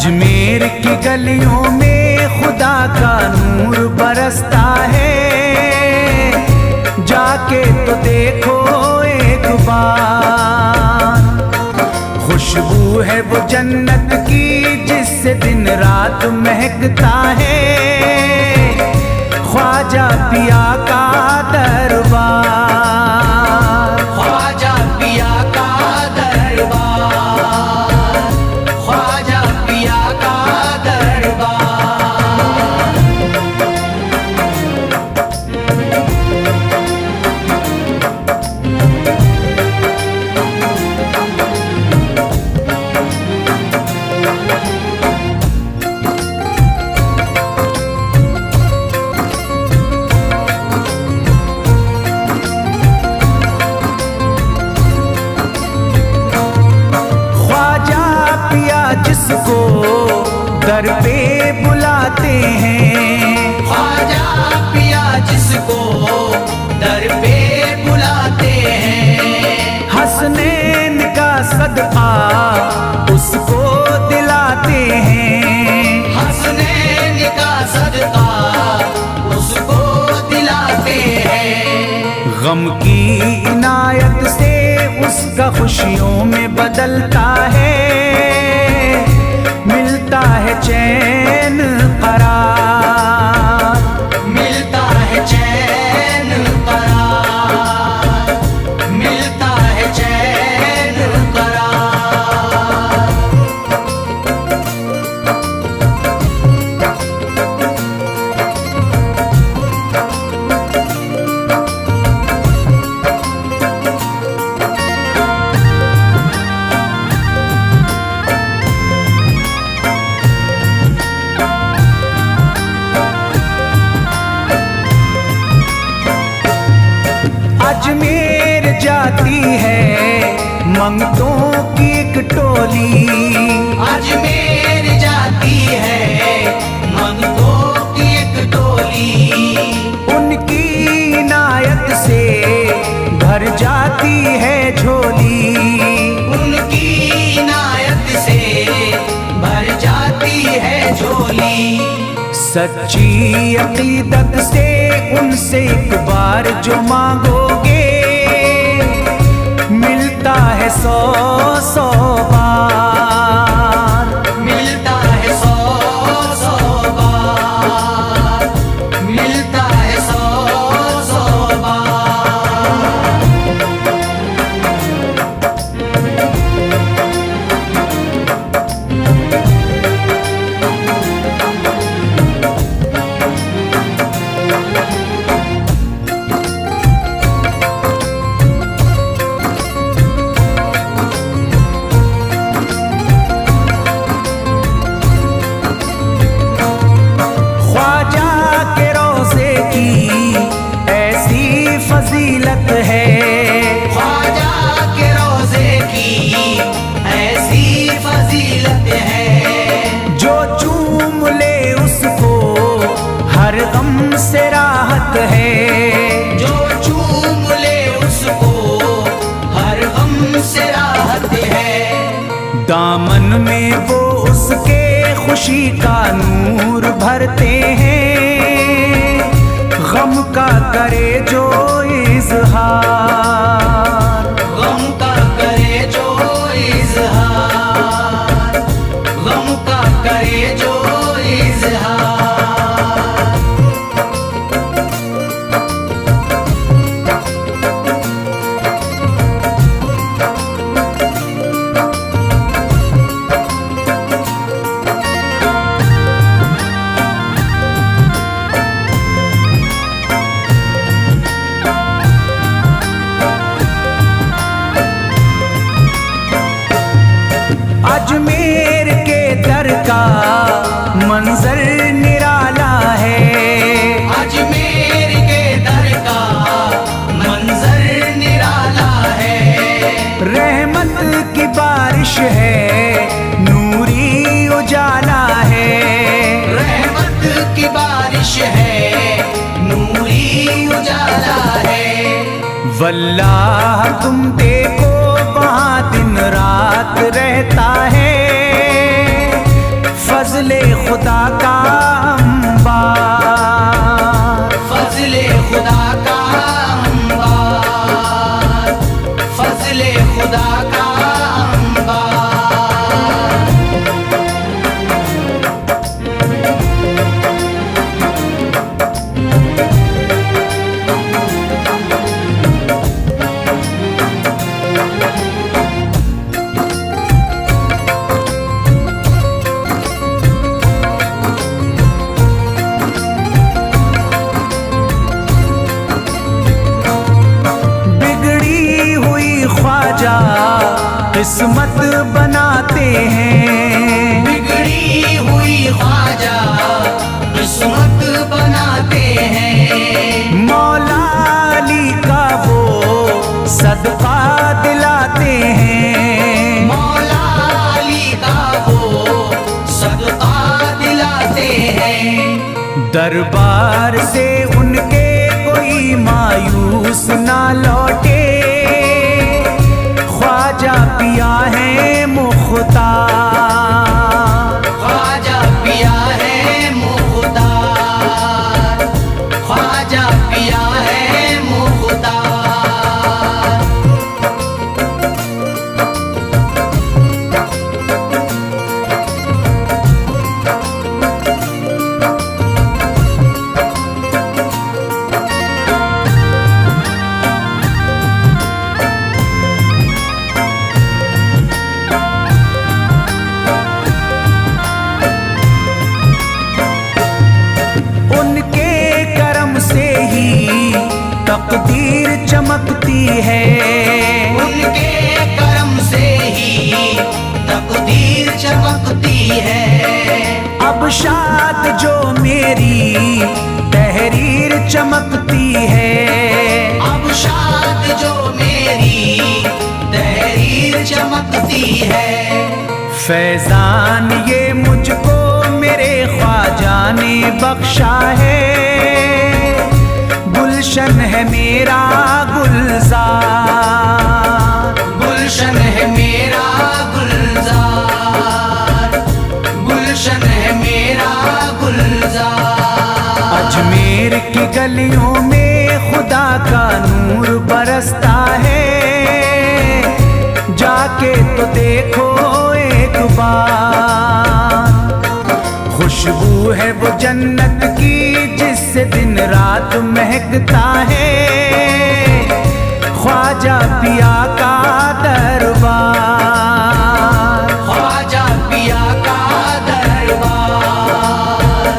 अजमेर की गलियों में खुदा का नूर बरसता है, जाके तो देखो एक बार। खुशबू है वो जन्नत की जिससे दिन रात महकता है, ख्वाजा पिया का दरबार। ख्वाजा पिया का दरबार, ख्वाजा पिया का दरबार। जिसको दर पे बुलाते हैं, ख्वाजा पिया जिसको दर पे बुलाते हैं, हसनैन का सदका उसको दिलाते हैं, हसनैन का सदका उसको दिलाते हैं। गम की इनायत से उसका खुशियों में बदलता है, मिलता है चैन करार, मिलता है चैन करार, मिलता है चैन करार। अजमेर जाती है मंगतों की एक टोली, अजमेर जाती है मंगतों की एक टोली, उनकी इनायत से भर जाती है झोली, उनकी इनायत से भर जाती है झोली। सच्ची अकीदत से उनसे एक बार जो मांगोगे, मिलता है 100 बार, मिलता है 100 बार, मिलता है 100 बार। फजीलत है ख्वाजा के रोज़े की ऐसी फजीलत है, जो चूम ले उसको हर गम से राहत है, जो चूम ले उसको हर गम से राहत है। दामन में वो उसके खुशी का नूर भरते हैं, गम का करे जो इज़हार, गम का करे जो इज़हार, गम का करे जो इज़हार। अजमेर के दर का मंजर निराला है, अजमेर के दर का मंजर निराला है। रहमत की बारिश है, नूरी उजाला है, रहमत की बारिश है, नूरी उजाला है। वल्लाह तुम देखो वहाँ दिन रात रहता है, फजले खुदा का अंबार, फजले खुदा का अंबार, फजले खुदा का अंबार। किस्मत बनाते हैं, बिगड़ी हुई ख्वाजा किस्मत बनाते हैं। मौला अली का वो सदका दिलाते हैं, मौला अली का वो सदका दिलाते हैं। दरबार से उनके कोई मायूस ना लौटे, ख्वाजा पिया है मुख्तार, ख्वाजा पिया है मुख्तार, ख्वाजा पिया है मुख्तार। तकदीर चमकती है, उनके करम से ही तकदीर चमकती है। अब शाद जो मेरी तहरीर चमकती है, अब शाद जो मेरी तहरीर चमकती है। फैजान ये मुझको मेरे ख्वाजा ने बख्शा है, गुलशन है मेरा गुलजार, गुलशन है मेरा गुलजार, गुलशन है मेरा गुलजार। अजमेर की गलियों में खुदा का नूर बरसता है, जाके तो देखो एक बार। खुशबू है वो जन्नत की जिससे दिन रात महकता है, ख्वाजा पिया का दरबार, ख्वाजा पिया का दरबार,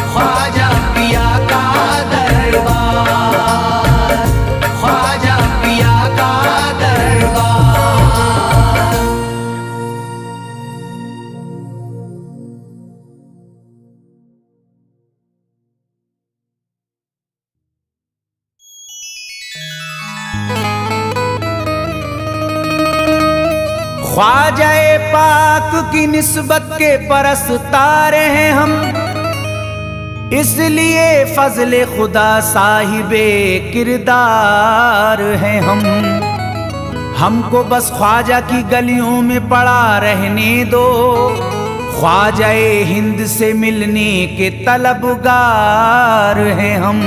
ख्वाजा पिया का दरबार, ख्वाजा पिया का दरबार। ख्वाजाए पाक की निस्बत के परस्तार हैं हम, इसलिए फजले खुदा साहिबे किरदार हैं हम। हमको बस ख्वाजा की गलियों में पड़ा रहने दो, ख्वाजाए हिंद से मिलने के तलबगार हैं हम।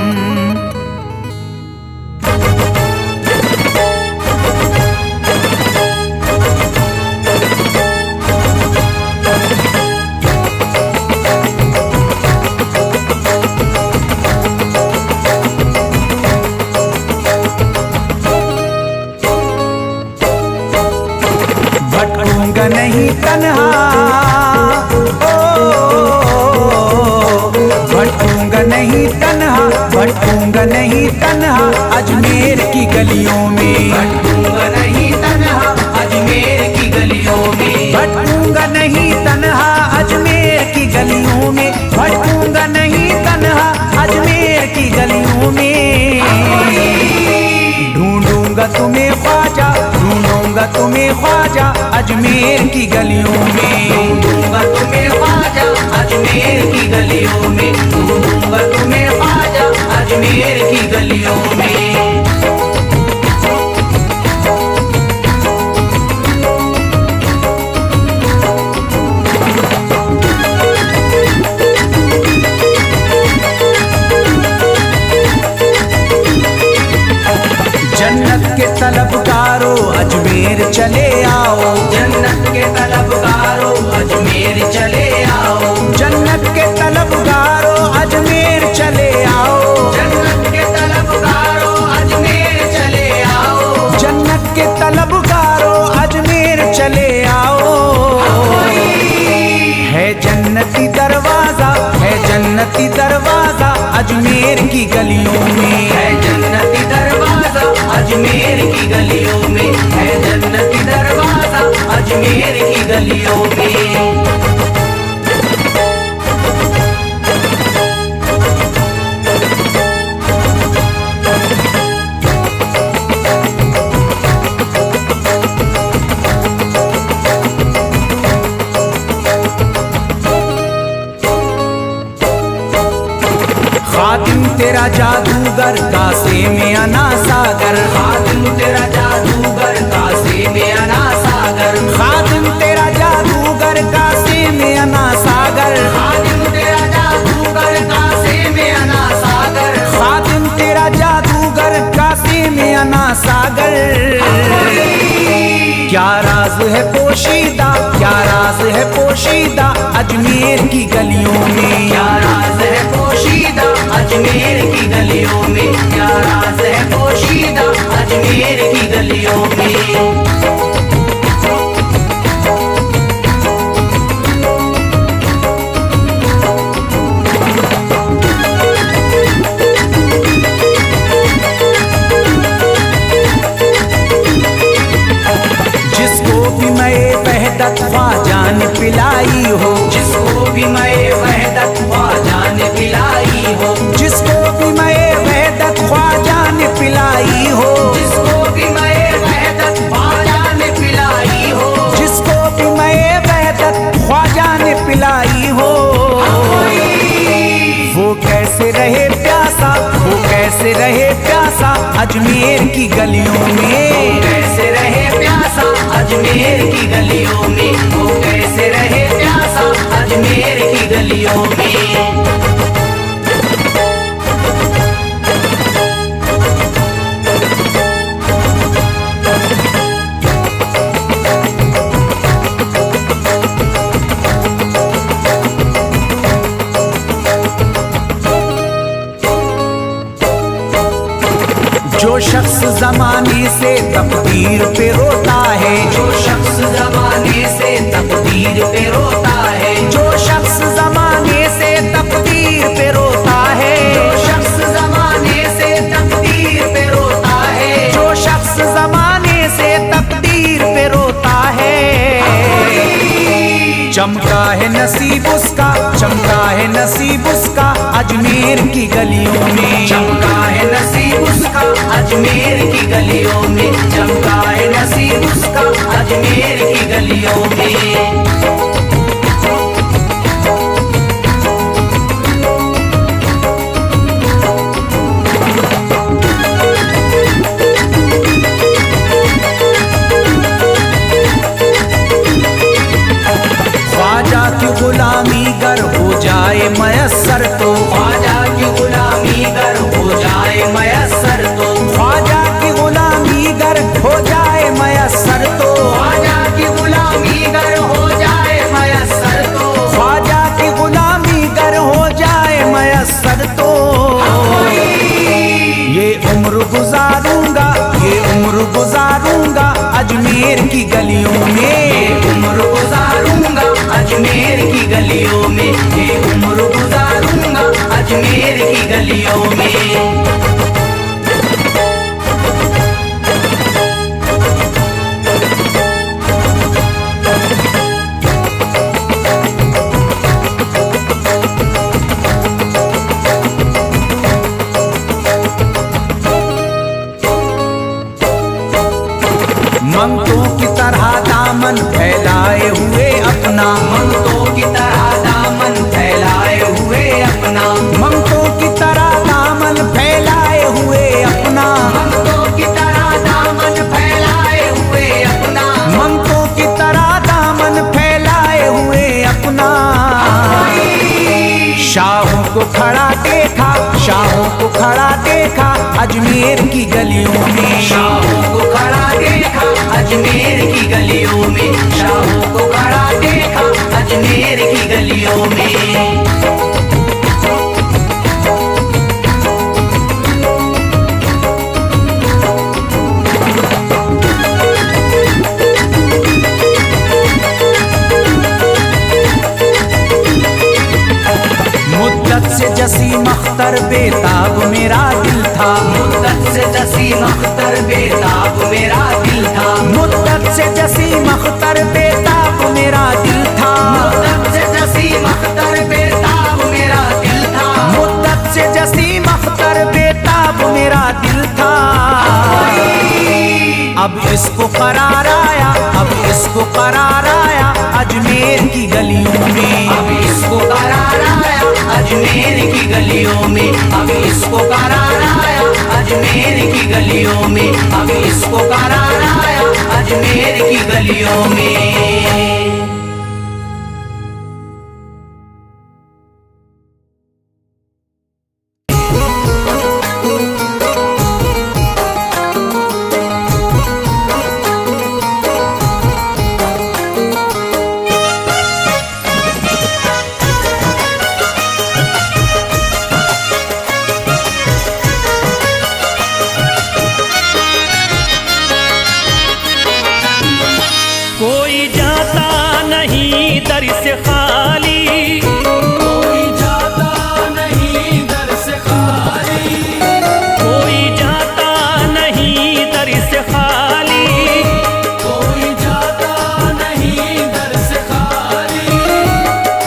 भटकूंगा नहीं तन्हा, भटकूंगा नहीं तन्हा, भटकूंगा नहीं तन्हा अजमेर की गलियों में, भटकूंगा नहीं तन्हा अजमेर की गलियों में, भटकूंगा नहीं तन्हा अजमेर की गलियों में, भटकूंगा नहीं तन्हा अजमेर की गलियों में। ढूंढूंगा तुम्हें ख्वाजा, ढूंढूंगा तुम्हें ख्वाजा अजमेर की गलियों में, ढूंढूंगा तुम्हें ख्वाजा अजमेर की गलियों में, ढूंढूंगा तुम्हें ख्वाजा अजमेर की गलियों में। जन्नती दरवाजा अजमेर की गलियों में। है जन्नती दरवाजा अजमेर की गलियों में, है जन्नती दरवाजा अजमेर की गलियों में। खातिम तेरा जादूगर कासे में अना सागर, खातिम तेरा जादूगर कासे में अना सागर, खातिम तेरा जादूगर कासे में अना सागर, खातिम तेरा जादूगर कासे में अना सागर, खातिम तेरा जादूगर कासे में अना सागर। क्या राज है पोशीदा, क्या राज है पोशीदा अजमेर की गलियों में। क्या राज है पोशीदा अजमेर की गलियों में, क्या राज है पोशीदा अजमेर की गलियों में। ख्वाजा ने पिलाई हो, जिसको भी मैं वहदत ख्वाजा ने पिलाई हो, जिसको भी मैं वहदत ख्वाजा ने पिलाई हो, जिसको भी मैं वहदत ख्वाजा ने पिलाई हो, जिसको भी मैं वहदत ख्वाजा ने पिलाई हो। वो कैसे रहे प्यासा, वो कैसे रहे प्यासा अजमेर की गलियों में। कैसे रहे प्यासा अजमेर की गलियों में, वो कैसे रहे प्यासा अजमेर की गलियों में। जो शख्स ज़माने से तकदीर पे रोता है, जो शख्स ज़माने से तकदीर पे रोता है, जो शख्स ज़माने से तकदीर पे रोता है, जो शख्स ज़माने से तकदीर पे रोता है, जो शख्स ज़माने से तकदीर पे रोता है। चमका है नसीब उसका, चमका है नसीब उसका अजमेर की गलियों में। चमका है नसीब उसका अजमेर की गलियों में, चमका है नसीब उसका अजमेर की गलियों में। ख्वाजा की गुलामी गर हो जाए मयस्सर तो, ख्वाजा की गुलामी गर हो जाए मयस्सर तो, ख्वाजा की गुलामी गर हो जाए मयस्सर तो, ख्वाजा की गुलामी गर हो जाए मयस्सर तो, ख्वाजा की गुलामी गर हो जाए मयस्सर तो। ये उम्र गुजारूंगा, ये उम्र गुजारूंगा अजमेर की गलियों में। उम्र गुजारूंगा अजमेर की गलियों में, ये उम्र गुजारूंगा अजमेर की गलियों में। मंगतों की तरह दामन फैलाए हुए अपना, मंगतों की तरह दामन फैलाए हुए अपना, मंगतों की तरह दामन फैलाए हुए अपना, मंगतों की तरह दामन फैलाए हुए अपना, मंगतों की तरह दामन फैलाए हुए अपना। शाहों को खड़ा देखा, शाहों को खड़ा देखा अजमेर की गलियों में। शाहों को खड़ा देखा अजमेर की गलियों में, शाहों को खड़ा देखा अजमेर की गलियों में। मुद्दत से मेरा दिल था। मुद्दत से जसीम अख्तर बेताब मेरा दिल था। मुद्दत से जसीम अख्तर बेताब मेरा दिल था। मुद्दत से जसीम अख्तर बेताब मेरा दिल था। मुद्दत से जसीम अख्तर बेताब मेरा दिल था। अब इसको करार आया, अब इसको करार आया अजमेर की गलियों में। अब इसको करार आया अजमेर की गलियों में। अब इसको करार आया अजमेर की गलियों में। अब इसको करार आया अजमेर की गलियों में। कोई जाता नहीं दर से खाली, कोई जाता नहीं दर से खाली। कोई जाता नहीं दर से खाली, कोई जाता नहीं दर से खाली।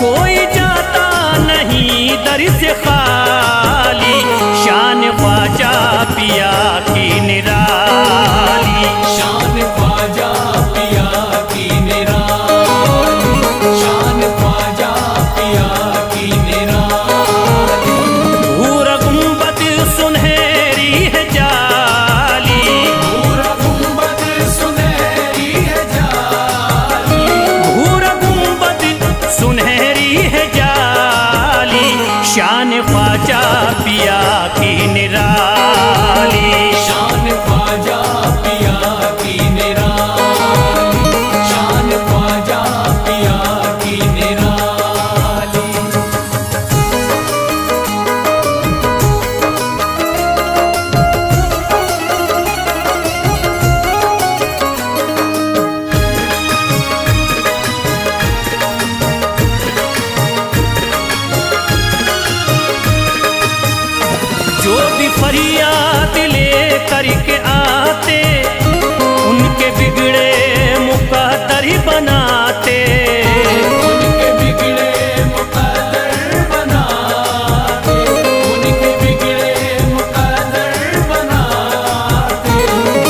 कोई जाता नहीं दर से खाली। शान ख्वाजा पिया की निराली, शान ख्वाजा पिया की निराली। शान ख्वाजा पिया की निराली। भूरा गुंबद सुनहरी है जाली, पूरा गुंबद सुनहरी है जाली। भूरा गुंबद सुनहरी है जाली। शान ख्वाजा पिया की निराली, शान ख्वाजा पिया की निराली। शान ख्वाजा पिया की निराली। जो भी फरियाद ले करके आते उनके बिगड़े मुकद्दर बनाते। उनके बिगड़े मुकद्दर बनाते। उनके बिगड़े मुकद्दर बनाते।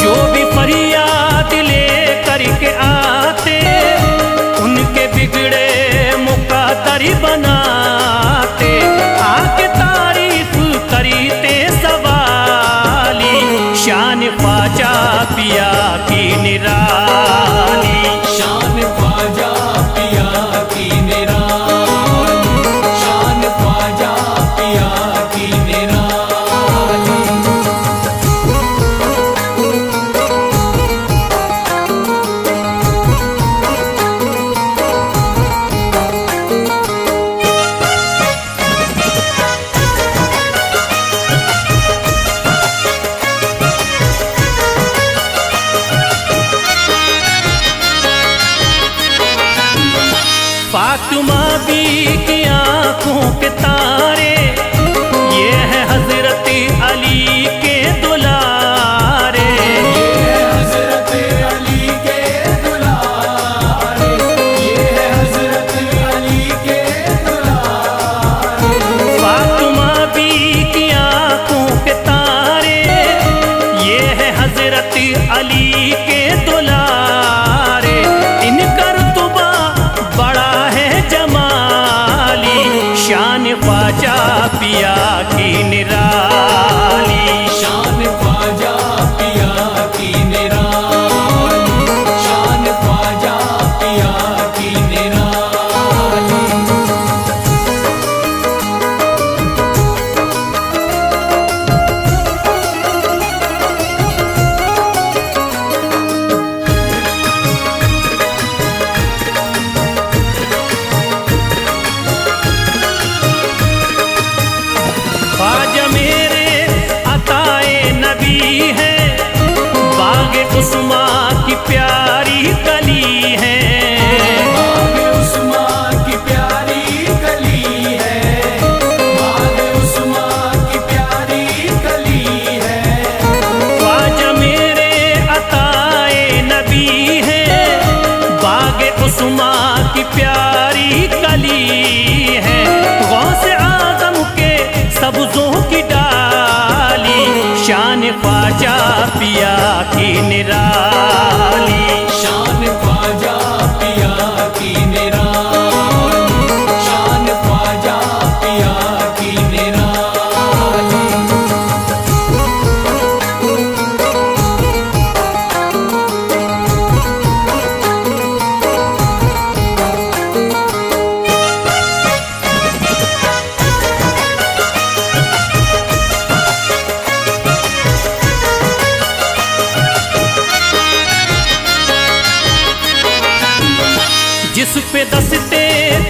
जो भी फरियाद ले करके आते उनके बिगड़े मुकद्दर बनाते। आके तारीफ करते सवाली। शान ख्वाजा पिया की निराली, शान ख्वाजा पिया की निराली। शान ख्वाजा पिया की निराली। फातिमा बी की आंखों के तारे ये है हजरत अली के दुलारे। ये हजरत अली के दुलारे। ये है हजरत अली के दुलारे। फातिमा बी की आंखों के तारे ये है हजरत अली के दुलारे। इनका रुतबा बड़ा है जमाली। शान ख्वाजा पिया की निराली, शान ख्वाजा पिया की निराली। शान ख्वाजा पिया की निराली। ख्वाजा मेरे अताए नबी है, बाग उस्मा की प्यारी कली है। बाग उस्मा की प्यारी कली है। बाग उस्मा की प्यारी कली है, गौस आजम के सब्जों की डाली, शान ख्वाजा पिया की निराली। शान ख्वाजा पिया की निराली, शान ख्वाजा पिया की निराली। जिस पे दस्ते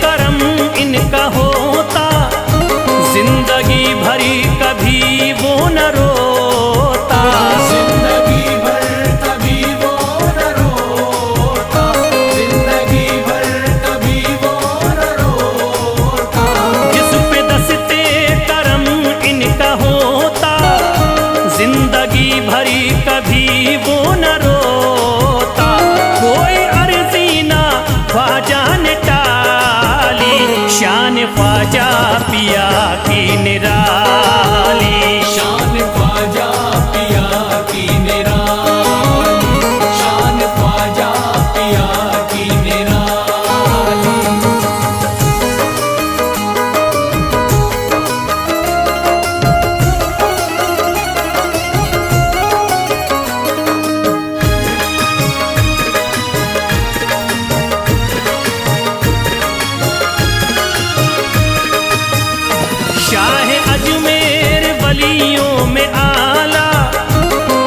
करम इनका होता, जिंदगी भरी कभी वो न रोता। जिंदगी भर कभी वो न रोता, जिंदगी भर कभी वो न रोता। जिस पे दस्ते करम इनका होता, जिंदगी भरी कभी वो न रोता। कोई अर्जी ना ख्वाजा ने टाली, शान ख्वाजा पिया की निराली। शान ख्वाजा पिया की निराली, शान ख्वाजा पिया की निराली। शाह अजमेर वलियों में आला,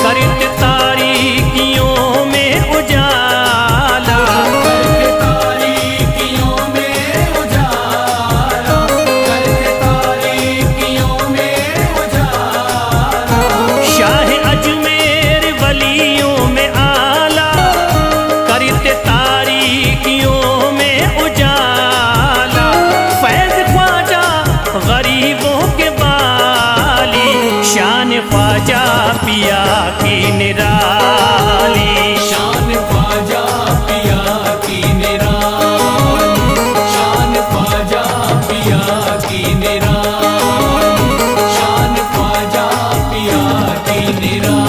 करते तारीकियों में उजाला। करके तारीकियों में उजाला, करके तारीकियों में उजाला। शाह अजमेर वलियों में आला, करते तारीकियों में उजाला। फैज ख्वाजा गरीबों के बाली, शान ख्वाजा पिया की निराली। शान ख्वाजा पिया की निराली, शान ख्वाजा पिया की निराली, शान ख्वाजा पिया की निराली।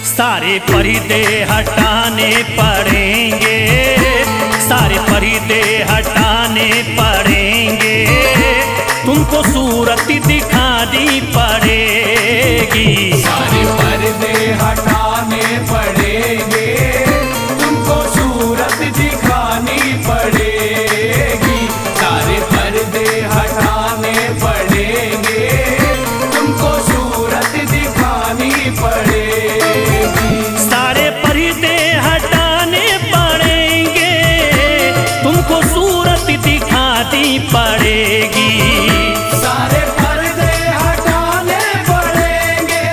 सारे पर्दे हटाने पड़ेंगे, सारे पर्दे हटाने पड़ेंगे, तुमको सूरत दिखानी पड़ेगी। सारे पर्दे हटाने पड़ेंगे, तुमको सूरत दिखानी पड़ेगी। सारे पर्दे हटाने पड़ेंगे, तुमको सूरत दिखानी पड़ेगी। सारे पर्दे हटाने पड़ेंगे, तुमको सूरत दिखानी पड़ेगी। सारे पर्दे हटाने पड़ेंगे,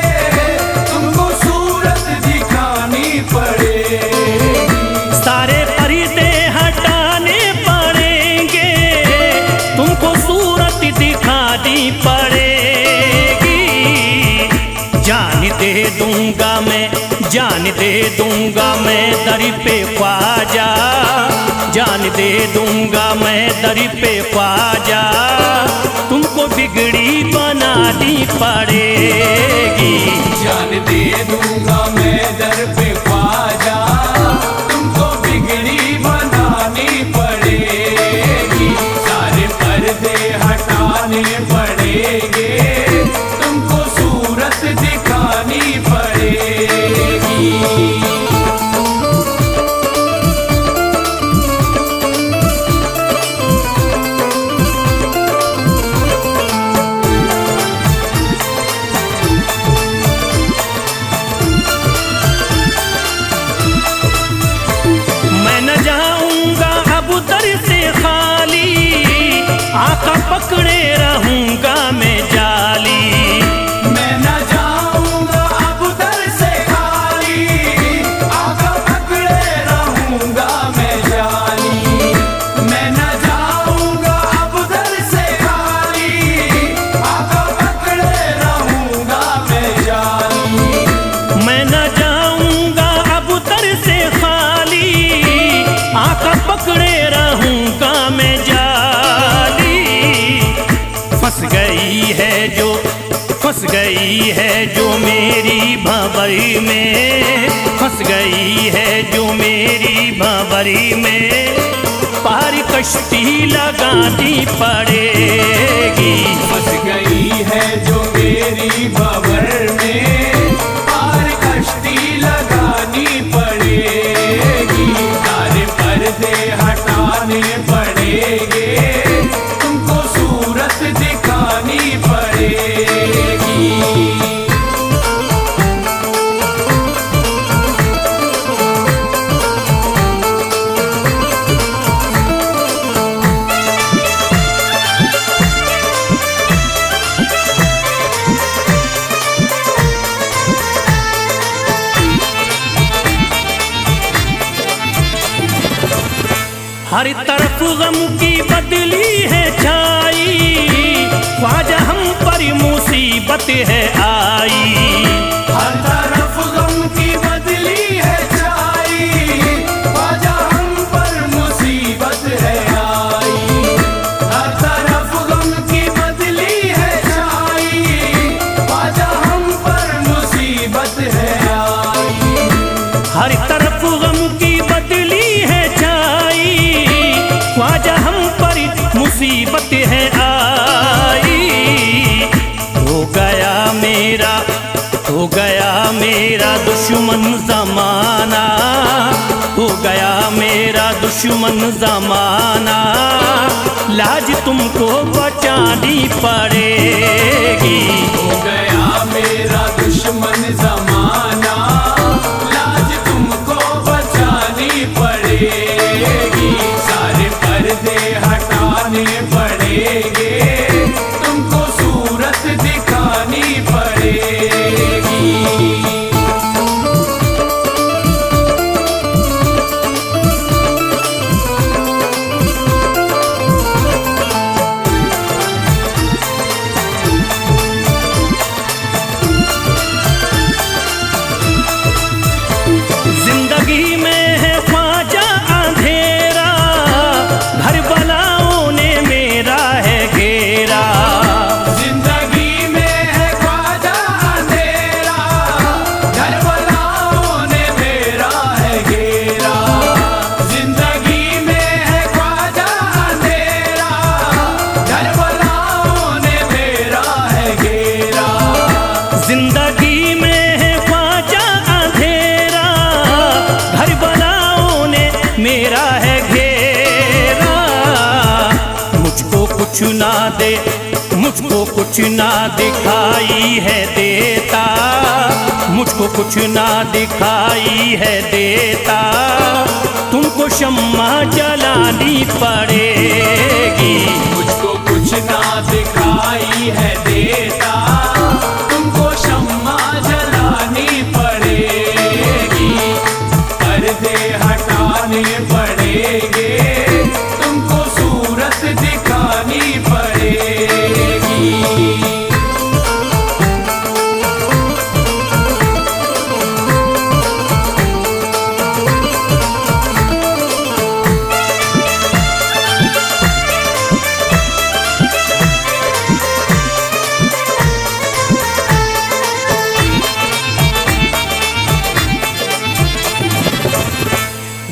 तुमको सूरत दिखानी पड़ेगी। सारे पर्दे हटाने पड़ेंगे, तुमको सूरत दिखानी पड़ेगी। जान दे दूंगा मैं, जान दे दूंगा मैं दर पे ख्वाजा, जान दे दूंगा मैं दर पे ख्वाजा, तुमको बिगड़ी बनानी पड़ेगी। जान दे दूंगा मैं दर पे ख्वाजा, तुमको बिगड़ी बनानी पड़ेगी। सारे पर्दे हटाने पड़ेंगे, तुमको सूरत दिखानी पड़ेगी। आका पकड़े रहूंगा मैं जाली। मैं न जाऊं फंस गई है जो मेरी भंवरी में, फंस गई है जो मेरी भंवरी में, पार कश्ती लगानी पड़ेगी। फंस गई है जो मेरी भंवर में, पार कश्ती लगानी पड़ेगी। सारे पर्दे हटाने पड़ेंगे, तुमको सूरत दिखानी पड़ेगी। हर तरफ गम की बदली है छाई, ख्वाजा हम पर मुसीबत है आई। हर तरफ गम की बदली है छाई, ख्वाजा हम पर मुसीबत है आई। हर तरफ गम की बदली है छाई, ख्वाजा हम पर मुसीबत है आई। हर तरफ गम की बदली है छाई, ख्वाजा हम पर मुसीबत है आई। हो गया मेरा दुश्मन जमाना, हो गया मेरा दुश्मन जमाना, लाज तुमको बचानी पड़ेगी। हो गया मेरा दुश्मन जमाना, लाज तुमको बचानी पड़ेगी। सारे पर्दे हटाने पड़ेंगे, तुमको सूरत दिखानी पड़ेगी। जिंदगी में है ख्वाजा अंधेरा, घर बलाओं ने मेरा है घेरा। जिंदगी में है ख्वाजा अंधेरा, घर वालों ने मेरा है घेरा। जिंदगी में है ख्वाजा अंधेरा, घर वालों ने मेरा है घेरा। जिंदगी में है ख्वाजा अंधेरा, घर बलाओं ने मेरा है घेरा। मुझको कुछ ना दे, मुझको कुछ ना दिखाई है देता, मुझको कुछ ना दिखाई है देता, तुमको शम्मा जलानी पड़ेगी। मुझको कुछ ना दिखाई है देता, तुमको शम्मा जलानी पड़ेगी। पर्दे हटाने पड़ेंगे, तुमको सूरत दिखानी पड़ेगी।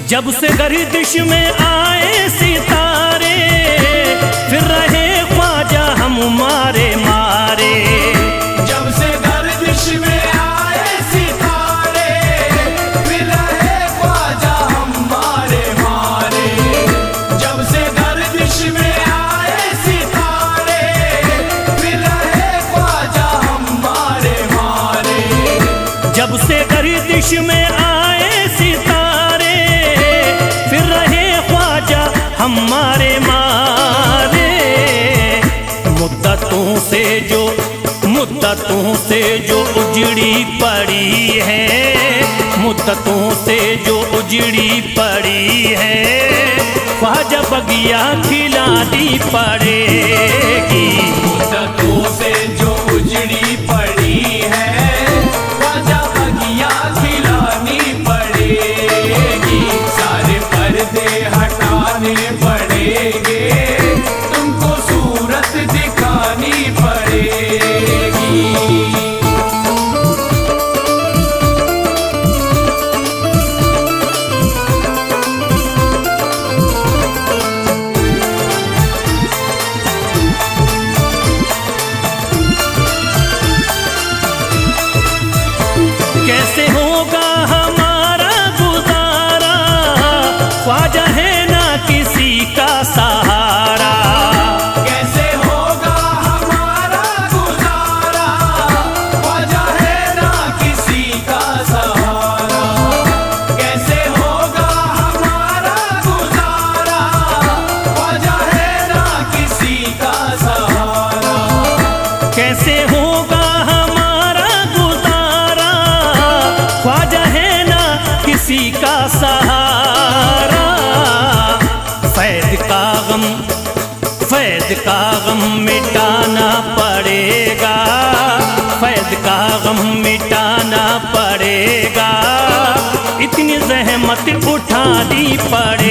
जब से गर्दिश में आए सितारे, फिर रहे ख्वाजा हम मारे मारे। जब से गर्दिश में आए सितारे, फिर रहे ख्वाजा हम मारे मारे। जब से गर्दिश में आए सितारे, फिर रहे ख्वाजा हम मारे मारे। जब से गर्दिश में आए सितारे, फिर रहे ख्वाजा हमारे मारे। मुद्दतों से जो उजड़ी पड़ी है, मुद्दतों से जो उजड़ी पड़ी है, ख्वाजा बगिया खिलानी पड़ेगी। मुद्दतों से जो उजड़ी पड़ी है, ख्वाजा बगिया खिलानी पड़ेगी। सारे पर्दे हटाने पड़ेंगे, तुमको सूरत दिखानी पड़ेगी। ख्वाजा है ना किसी का सहारा। कैसे होगा हमारा गुजारा, ख्वाजा है ना किसी का सहारा। कैसे होगा हमारा गुजारा, ख्वाजा है ना किसी का सहारा। कैसे होगा हमारा गुजारा, ख्वाजा है ना किसी का सहारा। फैज़ का गम मिटाना पड़ेगा, फैज़ का गम मिटाना पड़ेगा। इतनी ज़हमत उठानी पड़ेगी।